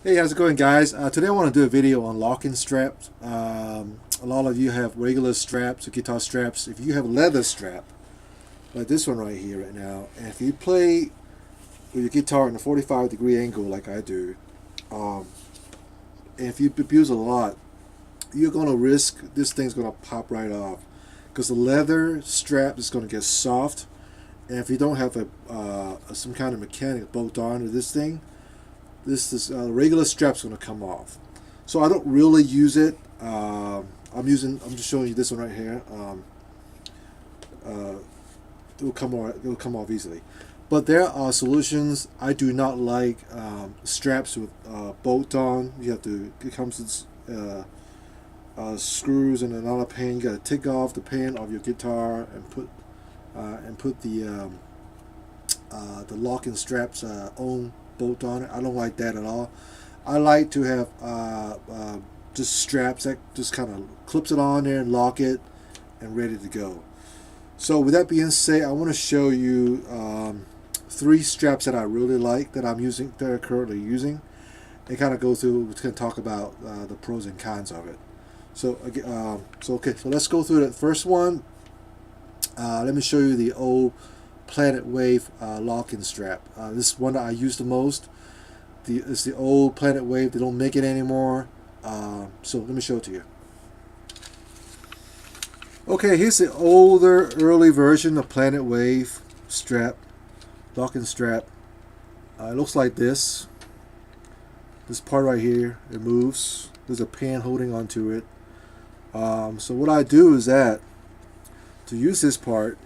Hey, how's it going, guys? Today I want to do a video on locking straps. A lot of you have regular straps or guitar straps. If you have a leather strap, like this one right here right now, and if you play with your guitar in a 45-degree angle like I do, um, and if you abuse a lot, you're going to risk this thing's going to pop right off because the leather strap is going to get soft, and if you don't have some kind of mechanic bolt on to this thing, this is regular strap's going to come off. So I don't really use it. I'm just showing you this one right here. Uh, it'll come off easily. But there are solutions. I do not like straps with bolt on. You have to. It comes with screws and another pin. You got to take off the pin of your guitar and put the locking straps own bolt on it. I don't like that at all. I like to have just straps that just kind of clips it on there and lock it and ready to go. So with that being said, I want to show you three straps that I really like that I'm currently using, and kind of go through. We're going to talk about the pros and cons of it. So let's go through the first one. Let me show you the old Planet Wave locking strap. This is one that I use the most. It's the old Planet Wave. They don't make it anymore. So let me show it to you. Okay, here's the older, early version of Planet Wave strap, locking strap. It looks like this. This part right here, it moves. There's a pin holding onto it. So what I do is that to use this part,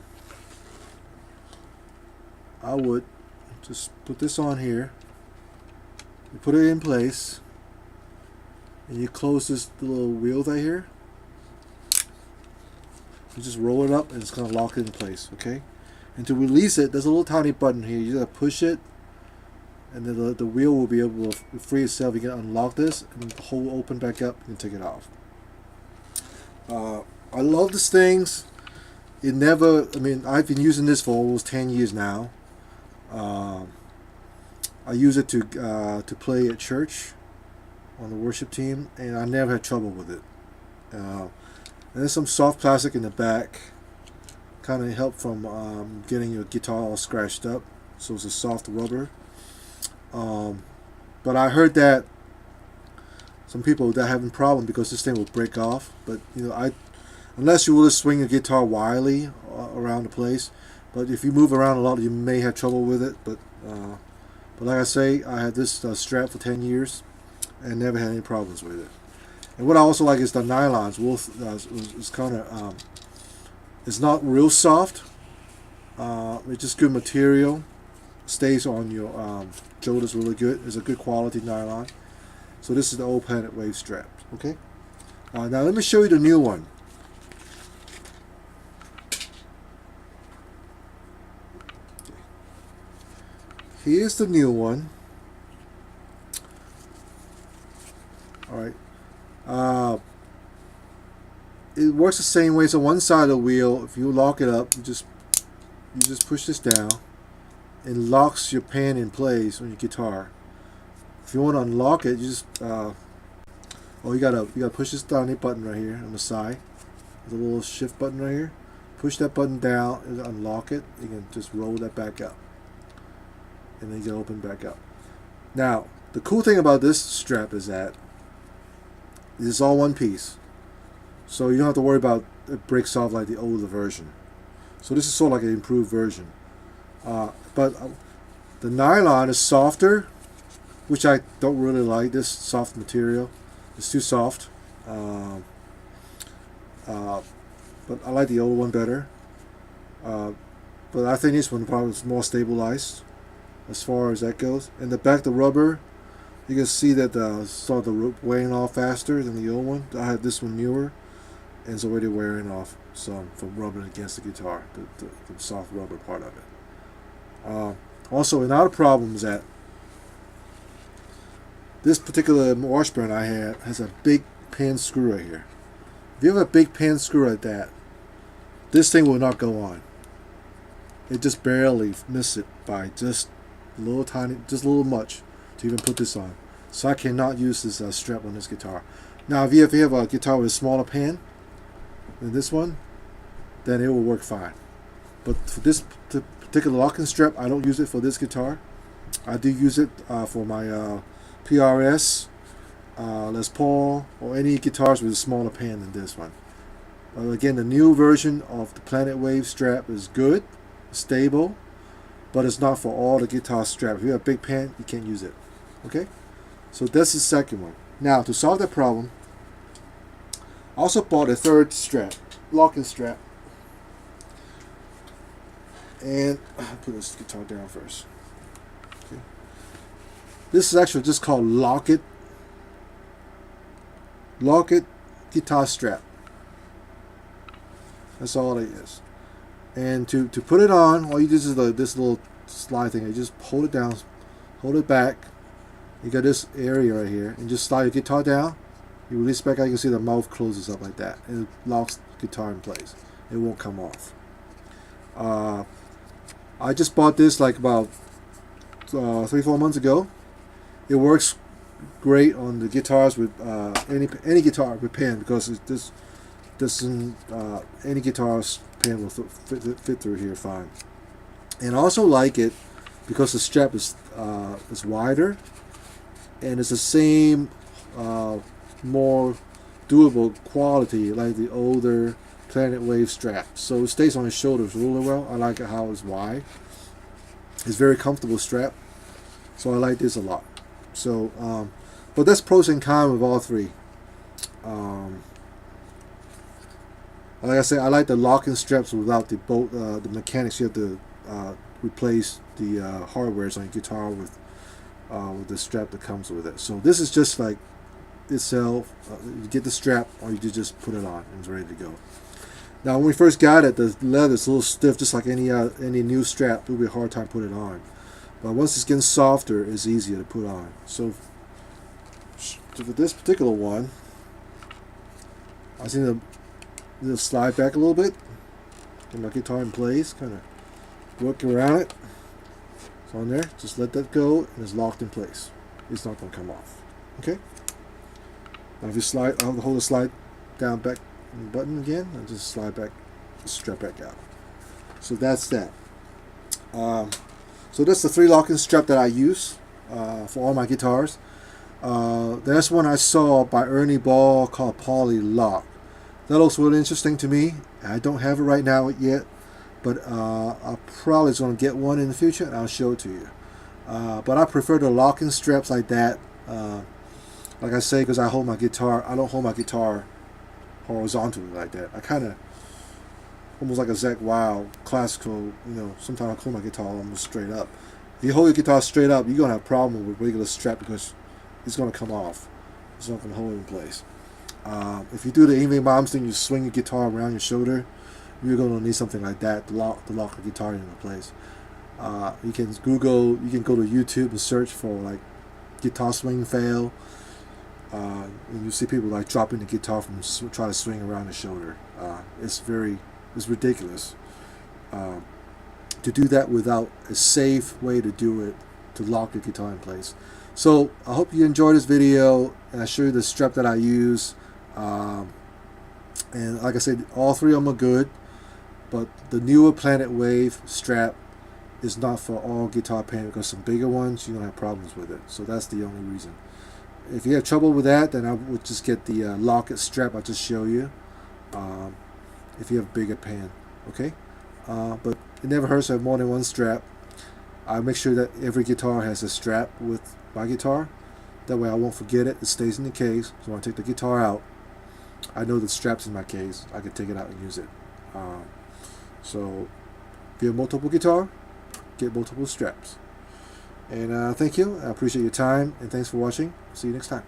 I would just put this on here. You put it in place, and you close this little wheel right here. You just roll it up, and it's gonna lock it in place. Okay. And to release it, there's a little tiny button here. You gotta push it, and then the wheel will be able to free itself. You can unlock this, and the hole will open back up. You can take it off. I love these things. It never. I mean, I've been using this for almost 10 years now. I use it to play at church on the worship team, and I never had trouble with it. And there's some soft plastic in the back, kind of help from getting your guitar all scratched up. So it's a soft rubber. But I heard that some people that having problem because this thing will break off. But unless you really swing your guitar wildly around the place. But if you move around a lot, you may have trouble with it. But like I say, I had this strap for 10 years and never had any problems with it. And what I also like is the nylons. It's kind of it's not real soft. It's just good material. Stays on your shoulders really good. It's a good quality nylon. So this is the old Planet Wave strap. Okay. Now let me show you the new one. Here's the new one. All right. It works the same way. So one side of the wheel, if you lock it up, you just push this down. It locks your pan in place on your guitar. If you want to unlock it, you just you gotta push this down button right here on the side. There's a little shift button right here. Push that button down and unlock it. You can just roll that back up, and then you can open back up. Now, the cool thing about this strap is that it's all one piece, so you don't have to worry about it breaks off like the older version. So this is sort of like an improved version. But the nylon is softer, which I don't really like. This soft material, it's too soft. But I like the old one better. But I think this one probably is more stabilized as far as that goes. In the back, the rubber, you can see that the rope wearing off faster than the old one. I had this one newer, and it's already wearing off some from rubbing against the guitar, the soft rubber part of it. Also, another problem is that this particular Washburn I had has a big pin screw right here. If you have a big pin screw like that, this thing will not go on. It just barely missed it by just a little much to even put this on. So I cannot use this strap on this guitar. Now if you have a guitar with a smaller pan than this one, then it will work fine. But for this particular locking strap, I don't use it for this guitar. I do use it for my PRS, Les Paul, or any guitars with a smaller pan than this one. Again, the new version of the Planet Wave strap is good, stable, but it's not for all the guitar straps. If you have a big pan, you can't use it. Okay? So that's the second one. Now, to solve that problem, I also bought a third strap, locking strap. And I'll put this guitar down first. Okay. This is actually just called Lock-It guitar strap. That's all it is. And to put it on, all you do is this little slide thing. You just hold it down, hold it back. You got this area right here, and just slide your guitar down. You release back out. You can see the mouth closes up like that, and it locks the guitar in place. It won't come off. I just bought this like about 3-4 months ago. It works great on the guitars with any guitar with pan, because this doesn't any guitar's pan will fit through here fine. And I also like it because the strap is wider, and it's the same more durable quality like the older Planet Wave strap. So it stays on your shoulders really well. I like it how it's wide. It's very comfortable strap. So I like this a lot. So, but that's pros and cons with all three. Like I said, I like the locking straps without the bolt, the mechanics. You have to replace the hardwares on your guitar with the strap that comes with it. So this is just like itself. You get the strap, or you just put it on and it's ready to go. Now, when we first got it, the leather is a little stiff, just like any new strap. It would be a hard time to put it on. But once it's getting softer, it's easier to put on. So for this particular one, I just need to slide back a little bit, get my guitar in place, kind of work around it. It's on there. Just let that go, and it's locked in place. It's not going to come off. Okay. Now, if you slide, I'll hold the slide down back button again, and just slide back, strap back out. So that's that. So that's the 3 locking strap that I use for all my guitars. There's one I saw by Ernie Ball called Poly Lock. That looks really interesting to me. I don't have it right now yet, but I probably going to get one in the future, and I'll show it to you. But I prefer the locking straps like that. Like I say, because I hold my guitar, I don't hold my guitar horizontally like that. I kind of almost like a Zakk Wylde classical, sometimes I hold my guitar almost straight up. If you hold your guitar straight up, you're going to have a problem with regular strap, because it's going to come off. It's not going to hold it in place. If you do the Yngwie Malmsteen, you swing your guitar around your shoulder, you're going to need something like that to lock the guitar into place. You can go to YouTube and search for like guitar swing fail. And you see people like dropping the guitar from trying to swing around the shoulder. It's ridiculous to do that without a safe way to do it, to lock the guitar in place. So I hope you enjoyed this video, and I show you the strap that I use. And like I said, all 3 of them are good, but the newer Planet Wave strap is not for all guitar pan, because some bigger ones, you're going to have problems with it. So that's the only reason. If you have trouble with that, then I would just get the Lock-It strap I just show you, if you have a bigger pan. Okay? But it never hurts to have more than one strap. I make sure that every guitar has a strap with my guitar. That way I won't forget it. It stays in the case. So when I take the guitar out, I know the strap's in my case. I can take it out and use it. So if you have multiple guitar, get multiple straps. And thank you. I appreciate your time, and thanks for watching. See you next time.